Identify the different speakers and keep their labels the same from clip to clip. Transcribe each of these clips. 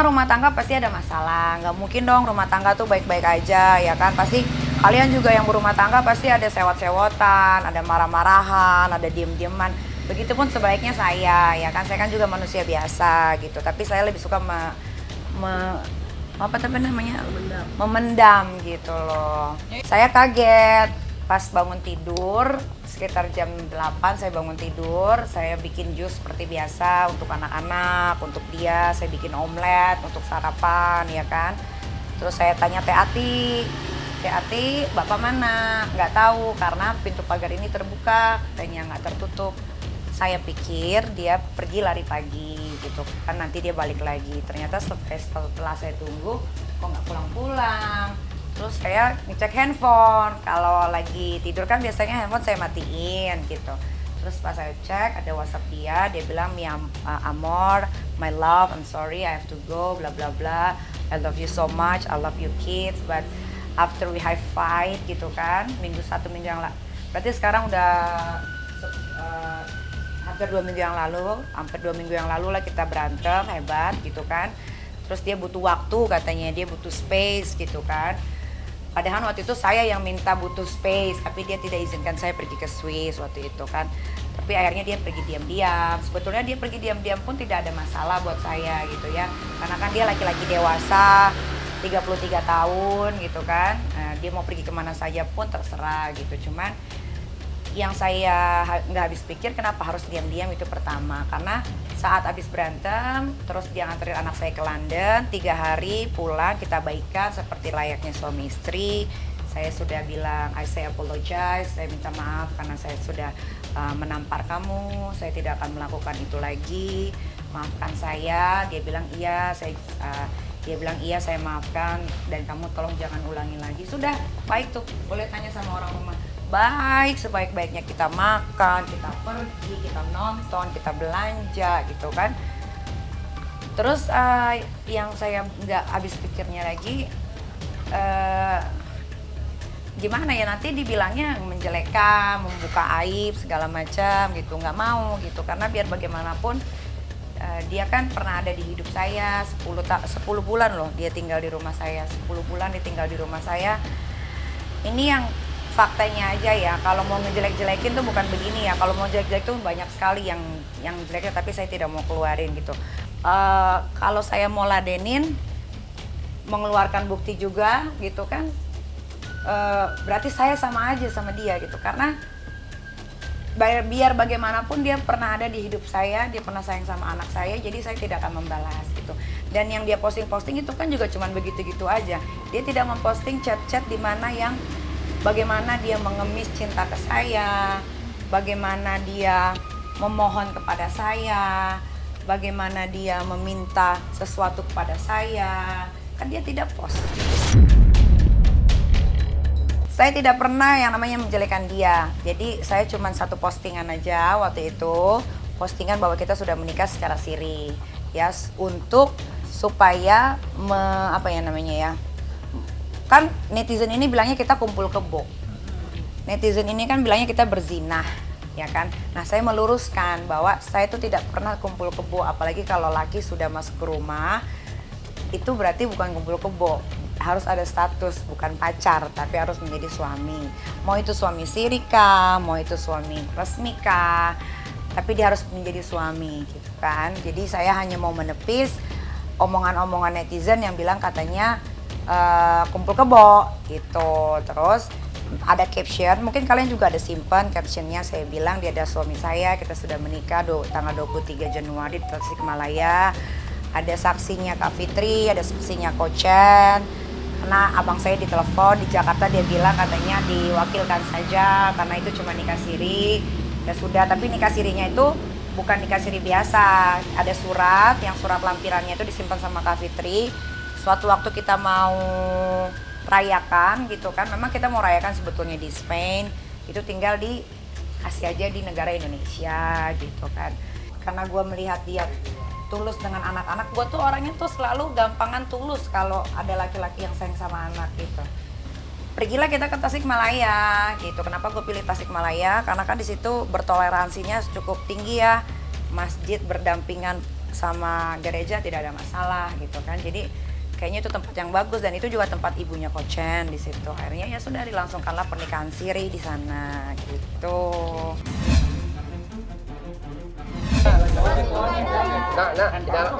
Speaker 1: Semua rumah tangga pasti ada masalah, nggak mungkin dong rumah tangga tuh baik-baik aja ya kan. Pasti kalian juga yang berumah tangga pasti ada sewot-sewotan, ada marah-marahan, ada diem-dieman. Begitupun sebaliknya saya, ya kan, saya kan juga manusia biasa gitu. Tapi saya lebih suka me- apa tapi namanya, memendam gitu loh. Saya kaget pas bangun tidur sekitar jam 8 saya bangun tidur, saya bikin jus seperti biasa untuk anak-anak, untuk dia saya bikin omelet untuk sarapan ya kan. Terus saya tanya Teh Ati, Teh Ati Bapak mana? Nggak tahu karena pintu pagar ini terbuka, katanya nggak tertutup. Saya pikir dia pergi lari pagi gitu kan, nanti dia balik lagi. Ternyata setelah saya tunggu kok nggak pulang-pulang. Terus saya ngecek handphone, kalau lagi tidur kan biasanya handphone saya matiin gitu. Terus pas saya cek ada WhatsApp dia bilang Amor, my love, I'm sorry I have to go, bla bla bla. I love you so much, I love you kids, but after we have fight gitu kan, minggu yang lalu. Berarti sekarang udah hampir 2 minggu yang lalu, hampir 2 minggu yang lalu lah kita berantem hebat gitu kan. Terus dia butuh waktu katanya, dia butuh space gitu kan. Padahal waktu itu saya yang minta butuh space, tapi dia tidak izinkan saya pergi ke Swiss waktu itu kan. Tapi akhirnya dia pergi diam-diam. Sebetulnya dia pergi diam-diam pun tidak ada masalah buat saya gitu ya. Karena kan dia laki-laki dewasa, 33 tahun gitu kan. Nah, dia mau pergi kemana saja pun terserah gitu. Cuman yang saya nggak habis pikir kenapa harus diam-diam itu pertama. Karena saat habis berantem, terus dia nganterin anak saya ke London, 3 hari pulang kita baikan seperti layaknya suami istri. Saya sudah bilang, I say apologize, saya minta maaf karena saya sudah menampar kamu, saya tidak akan melakukan itu lagi, maafkan saya. Dia bilang iya, saya maafkan dan kamu tolong jangan ulangi lagi. Sudah, baik tuh, boleh tanya sama orang rumah. Baik, sebaik-baiknya kita makan, kita pergi, kita nonton, kita belanja gitu kan. Terus yang saya nggak habis pikirnya lagi, gimana ya nanti dibilangnya menjelekkan, membuka aib segala macam gitu, nggak mau gitu. Karena biar bagaimanapun dia kan pernah ada di hidup saya 10 bulan loh dia tinggal di rumah saya, 10 bulan dia tinggal di rumah saya. Ini yang faktanya aja ya, kalau mau ngejelek-jelekin tuh bukan begini ya. Kalau mau jelek-jelek tuh banyak sekali yang jeleknya, tapi saya tidak mau keluarin gitu. Kalau saya mau ladenin, mengeluarkan bukti juga gitu kan, berarti saya sama aja sama dia gitu. Karena biar bagaimanapun dia pernah ada di hidup saya, dia pernah sayang sama anak saya, jadi saya tidak akan membalas gitu. Dan yang dia posting-posting itu kan juga cuman begitu-gitu aja. Dia tidak memposting chat-chat di mana yang bagaimana dia mengemis cinta ke saya, bagaimana dia memohon kepada saya, bagaimana dia meminta sesuatu kepada saya. Kan dia tidak post. Saya tidak pernah yang namanya menjelekan dia. Jadi saya cuma satu postingan aja waktu itu, postingan bahwa kita sudah menikah secara siri, ya, untuk supaya apa ya namanya ya. Kan netizen ini bilangnya kita kumpul kebo. Netizen ini kan bilangnya kita berzinah, ya kan. Nah, saya meluruskan bahwa saya itu tidak pernah kumpul kebo, apalagi kalau laki sudah masuk ke rumah, itu berarti bukan kumpul kebo. Harus ada status, bukan pacar, tapi harus menjadi suami. Mau itu suami siri kah, mau itu suami resmi kah, tapi dia harus menjadi suami gitu kan. Jadi saya hanya mau menepis omongan-omongan netizen yang bilang katanya kumpul kebo gitu. Terus ada caption, mungkin kalian juga ada simpan captionnya. Saya bilang dia ada suami saya, kita sudah menikah tanggal 23 Januari di Tasikmalaya. Ada saksinya Kak Fitri, ada saksinya Kochen. Karena abang saya ditelepon di Jakarta, dia bilang katanya diwakilkan saja karena itu cuma nikah siri. Ya sudah, tapi nikah sirinya itu bukan nikah siri biasa. Ada surat, yang surat lampirannya itu disimpan sama Kak Fitri. Suatu waktu kita mau rayakan gitu kan, memang kita mau rayakan sebetulnya di Spain, itu tinggal kasih aja di negara Indonesia gitu kan. Karena gue melihat dia tulus dengan anak-anak, gue tuh orangnya tuh selalu gampangan tulus kalau ada laki-laki yang sayang sama anak gitu. Pergilah kita ke Tasikmalaya gitu. Kenapa gue pilih Tasikmalaya? Karena kan di situ bertoleransinya cukup tinggi ya, masjid berdampingan sama gereja tidak ada masalah gitu kan. Jadi kayaknya itu tempat yang bagus dan itu juga tempat ibunya Kochen di situ. Akhirnya ya sudah dilangsungkanlah pernikahan siri di sana gitu.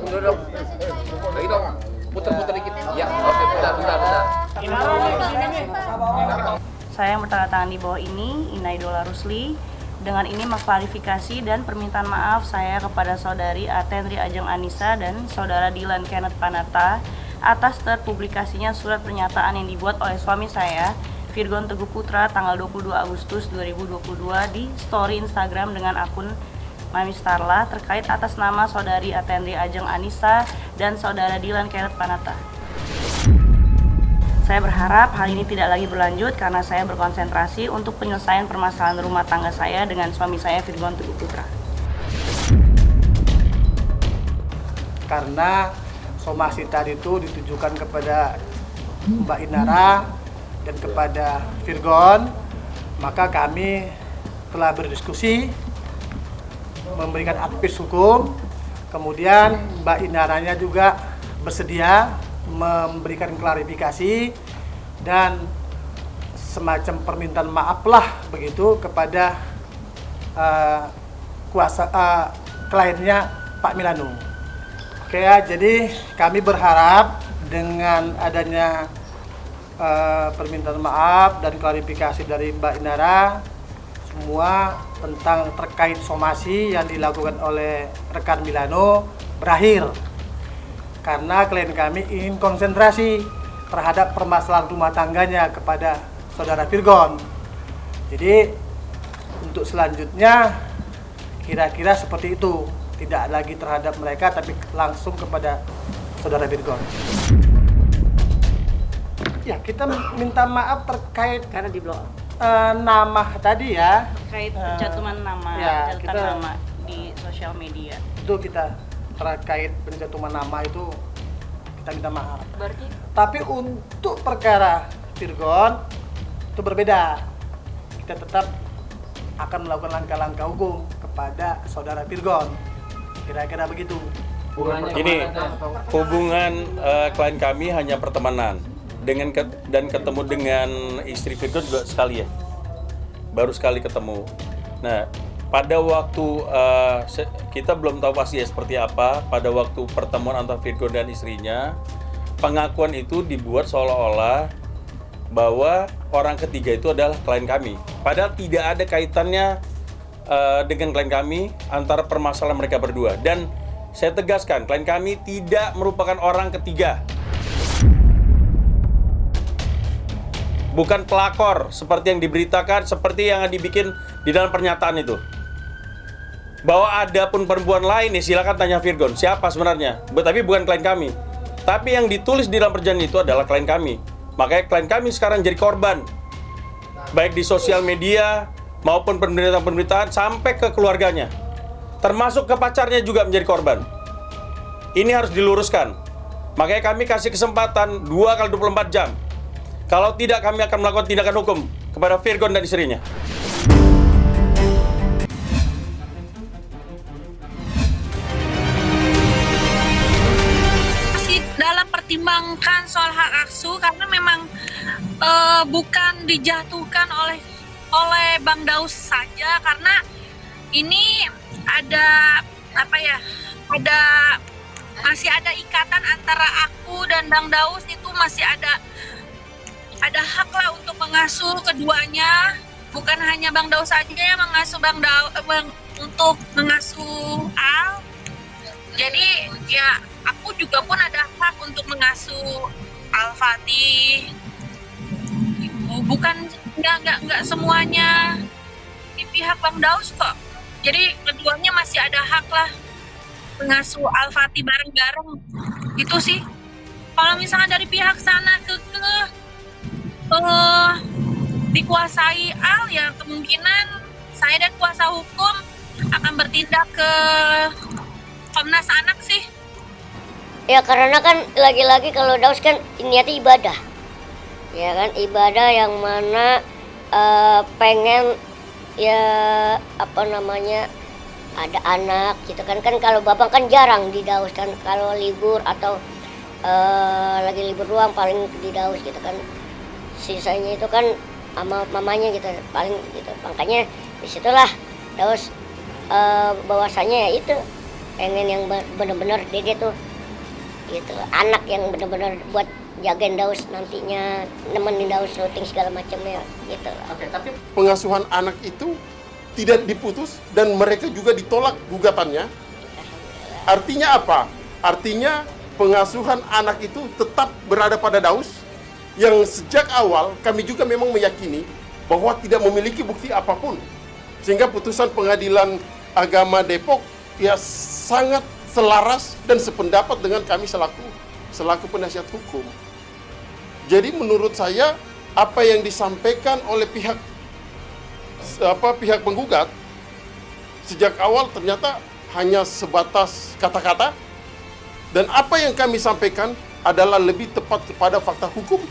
Speaker 2: Dulu dong. Lagi dong. Putar-putar dikit. Ya, oke, bentar.
Speaker 3: Saya yang bertanda di bawah ini, Inai Dola Rusli. Dengan ini mengklarifikasi dan permintaan maaf saya kepada saudari Atendri Ajeng Anissa dan saudara Dylan Kenneth Panata atas terpublikasinya surat pernyataan yang dibuat oleh suami saya, Virgon Teguh Putra, tanggal 22 Agustus 2022 di story Instagram dengan akun Mami Starla terkait atas nama saudari Atendri Ajeng Anissa dan saudara Dylan Kenneth Panata. Saya berharap hal ini tidak lagi berlanjut karena saya berkonsentrasi untuk penyelesaian permasalahan rumah tangga saya dengan suami saya, Virgon Teguh Putra.
Speaker 4: Karena somasi tadi itu ditujukan kepada Mbak Inara dan kepada Virgon, maka kami telah berdiskusi, memberikan advies hukum, kemudian Mbak Inaranya juga bersedia memberikan klarifikasi dan semacam permintaan maaf lah begitu kepada kliennya Pak Milano. Oke ya, jadi kami berharap dengan adanya permintaan maaf dan klarifikasi dari Mbak Inara semua tentang terkait somasi yang dilakukan oleh rekan Milano berakhir. Karena klien kami ingin konsentrasi terhadap permasalahan rumah tangganya kepada saudara Virgon. Jadi untuk selanjutnya kira-kira seperti itu, tidak lagi terhadap mereka tapi langsung kepada saudara Virgon. Ya, kita minta maaf terkait
Speaker 3: Karena di blog
Speaker 4: nama tadi ya.
Speaker 3: terkait pencantuman nama,
Speaker 4: ya,
Speaker 3: nama di sosial media.
Speaker 4: Itu kita terkait pencantuman nama itu kita minta maaf.
Speaker 3: Berarti
Speaker 4: Tapi untuk perkara Virgon itu berbeda. Kita tetap akan melakukan langkah-langkah hukum kepada saudara Virgon. Kira-kira begitu.
Speaker 5: Gini, hubungan klien kami hanya pertemanan dan ketemu dengan istri Virgon juga sekali ya, baru sekali ketemu. Nah, pada waktu kita belum tahu pasti ya seperti apa. Pada waktu pertemuan antara Virgon dan istrinya, pengakuan itu dibuat seolah-olah bahwa orang ketiga itu adalah klien kami. Padahal tidak ada kaitannya dengan klien kami antara permasalahan mereka berdua. Dan saya tegaskan, klien kami tidak merupakan orang ketiga. Bukan pelakor seperti yang diberitakan, seperti yang dibikin di dalam pernyataan itu. Bahwa ada pun perempuan lain, ya silakan tanya Virgon, siapa sebenarnya. Tapi bukan klien kami. Tapi yang ditulis di dalam perjanjian itu adalah klien kami. Makanya klien kami sekarang jadi korban. Baik di sosial media, maupun pemberitaan-pemberitaan, sampai ke keluarganya. Termasuk ke pacarnya juga menjadi korban. Ini harus diluruskan. Makanya kami kasih kesempatan 2x24 jam. Kalau tidak, kami akan melakukan tindakan hukum kepada Virgon dan istrinya.
Speaker 6: Masih dalam pertimbangkan soal hak asuh karena memang bukan dijatuhkan oleh Bang Daus saja, karena ini ada masih ada ikatan antara aku dan Bang Daus, itu masih ada hak lah untuk mengasuh keduanya. Bukan hanya Bang Daus saja yang mengasuh untuk mengasuh Al. Jadi ya aku juga pun ada hak untuk mengasuh Al Fatih. Bukan nggak semuanya di pihak Bang Daus kok. Jadi keduanya masih ada hak lah mengasuh Al Fatih bareng-bareng. Itu sih. Kalau misalnya dari pihak sana dikuasai Al, ya kemungkinan saya dan kuasa hukum akan bertindak ke Komnas Anak sih.
Speaker 7: Ya karena kan lagi-lagi kalau Daus kan niatnya ibadah. Ya kan, ibadah yang mana pengen ya ada anak gitu kan. Kan kalau bapak kan jarang di Daus kan, kalau libur atau lagi libur doang paling di Daus gitu kan. Sisanya itu kan sama mamanya gitu paling gitu. Makanya disitulah Daus bahwasanya ya itu pengen yang bener-bener Dede tuh gitu, anak yang bener-bener buat jagain Daus nantinya, nemenin Daus syuting segala macamnya gitu.
Speaker 8: Pengasuhan anak itu tidak diputus dan mereka juga ditolak gugatannya. Artinya apa? Artinya pengasuhan anak itu tetap berada pada Daus, yang sejak awal kami juga memang meyakini bahwa tidak memiliki bukti apapun. Sehingga putusan Pengadilan Agama Depok ya sangat selaras dan sependapat dengan kami selaku penasihat hukum. Jadi menurut saya apa yang disampaikan oleh pihak penggugat sejak awal ternyata hanya sebatas kata-kata, dan apa yang kami sampaikan adalah lebih tepat kepada fakta hukum,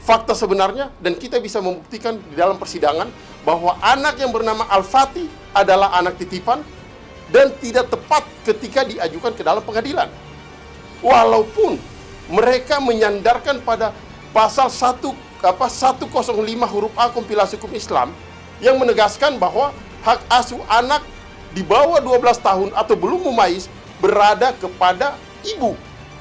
Speaker 8: fakta sebenarnya, dan kita bisa membuktikan di dalam persidangan bahwa anak yang bernama Al-Fatih adalah anak titipan dan tidak tepat ketika diajukan ke dalam pengadilan. Walaupun mereka menyandarkan pada pasal 105 huruf A kompilasi hukum Islam yang menegaskan bahwa hak asuh anak di bawah 12 tahun atau belum mumayyiz berada kepada ibu.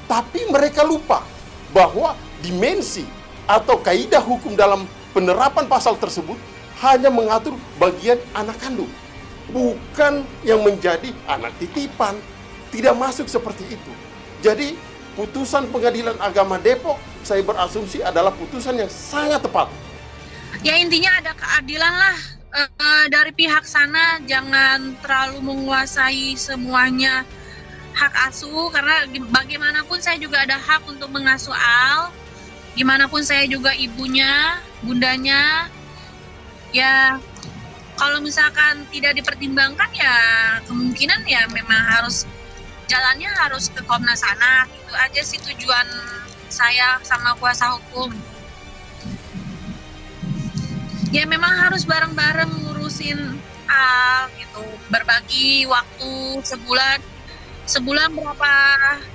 Speaker 8: Tapi mereka lupa bahwa dimensi atau kaidah hukum dalam penerapan pasal tersebut hanya mengatur bagian anak kandung, bukan yang menjadi anak titipan. Tidak masuk seperti itu. Jadi putusan Pengadilan Agama Depok saya berasumsi adalah putusan yang sangat tepat.
Speaker 6: Ya intinya ada keadilan lah dari pihak sana, jangan terlalu menguasai semuanya hak asuh, karena bagaimanapun saya juga ada hak untuk mengasuh Al, gimana pun saya juga ibunya, bundanya. Ya kalau misalkan tidak dipertimbangkan ya kemungkinan ya memang jalannya harus ke Komnas Anak. Itu aja sih tujuan saya sama kuasa hukum. Ya memang harus bareng-bareng ngurusin Al gitu, berbagi waktu sebulan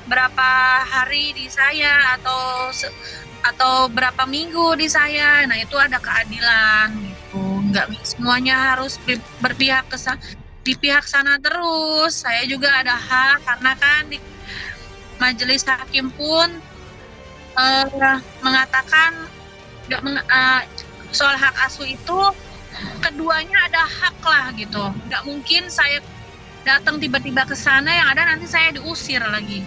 Speaker 6: berapa hari di saya atau berapa minggu di saya. Nah itu ada keadilan gitu, nggak semuanya harus berpihak di pihak sana terus. Saya juga ada hak, karena kan di majelis hakim pun mengatakan soal hak asuh itu keduanya ada hak lah gitu. Nggak mungkin saya datang tiba-tiba ke sana yang ada nanti saya diusir lagi.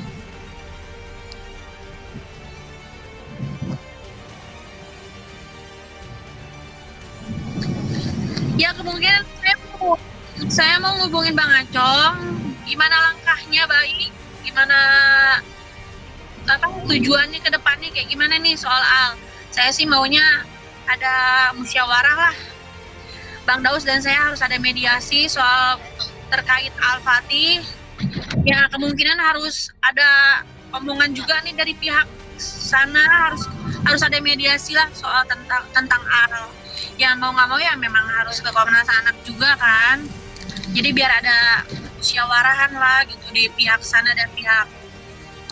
Speaker 6: Ya kemungkinan saya mau ngubungin Bang Acong, gimana langkahnya baik, gimana tujuannya ke depannya kayak gimana nih soal Al. Saya sih maunya ada musyawarah lah. Bang Daus dan saya harus ada mediasi soal terkait Al-Fatih. Ya kemungkinan harus ada omongan juga nih dari pihak sana, harus ada mediasi lah soal tentang Al. Ya mau nggak mau ya memang harus ke Komnas Anak juga kan. Jadi biar ada musyawarahan lah gitu di pihak sana dan pihak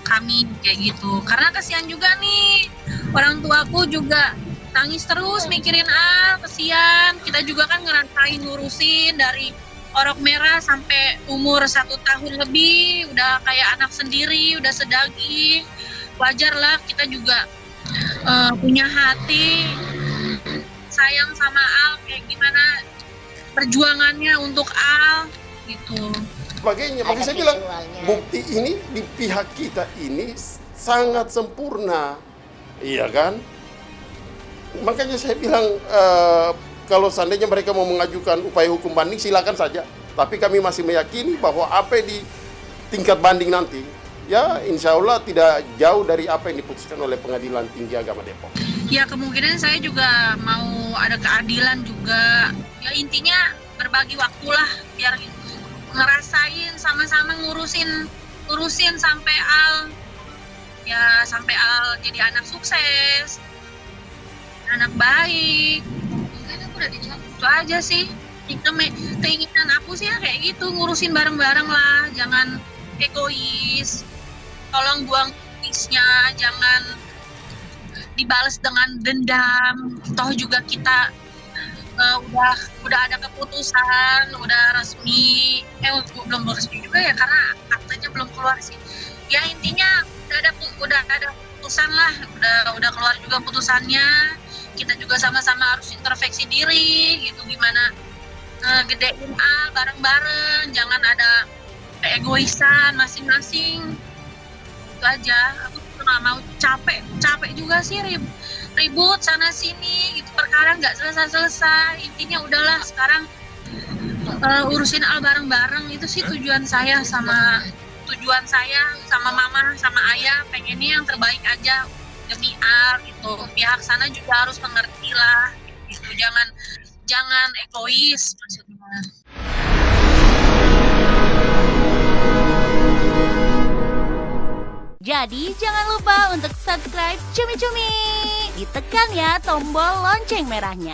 Speaker 6: kami kayak gitu. Karena kasihan juga nih, orang tuaku juga nangis terus mikirin Al, kesian. Kita juga kan ngerasain ngurusin dari orok merah sampai umur 1 tahun lebih, udah kayak anak sendiri, udah sedaging. Wajar lah kita juga punya hati sayang sama Al, kayak gimana perjuangannya untuk Al gitu.
Speaker 8: Sebagainya, makanya saya bilang bukti ini di pihak kita ini sangat sempurna, iya kan? Makanya saya bilang kalau seandainya mereka mau mengajukan upaya hukum banding silakan saja, tapi kami masih meyakini bahwa apa di tingkat banding nanti ya insya Allah tidak jauh dari apa yang diputuskan oleh Pengadilan Tinggi Agama Depok.
Speaker 6: Ya kemungkinan saya juga mau ada keadilan juga. Ya intinya berbagi waktu lah biar ngerasain sama-sama ngurusin sampai Al jadi anak sukses, anak baik. Itu aja sih. Keinginan aku sih ya kayak gitu, ngurusin bareng-bareng lah, jangan egois. Tolong buang egoisnya, jangan dibalas dengan dendam. Toh juga kita udah ada keputusan, udah resmi. Belum resmi juga ya karena aktanya belum keluar sih. Ya intinya udah ada putusan lah, udah keluar juga putusannya. Kita juga sama-sama harus introspeksi diri gitu, gimana gedein bareng-bareng, jangan ada keegoisan masing-masing. Itu aja. Aku nggak mau capek juga sih ribut sana sini gitu, perkara nggak selesai. Intinya udahlah sekarang urusin bareng-bareng. Itu sih tujuan saya sama mama sama ayah, pengennya yang terbaik aja demi gitu. Pihak sana juga harus mengerti lah gitu. Jangan egois maksudnya.
Speaker 9: Jadi jangan lupa untuk subscribe Cumi Cumi. Ditekan ya tombol lonceng merahnya.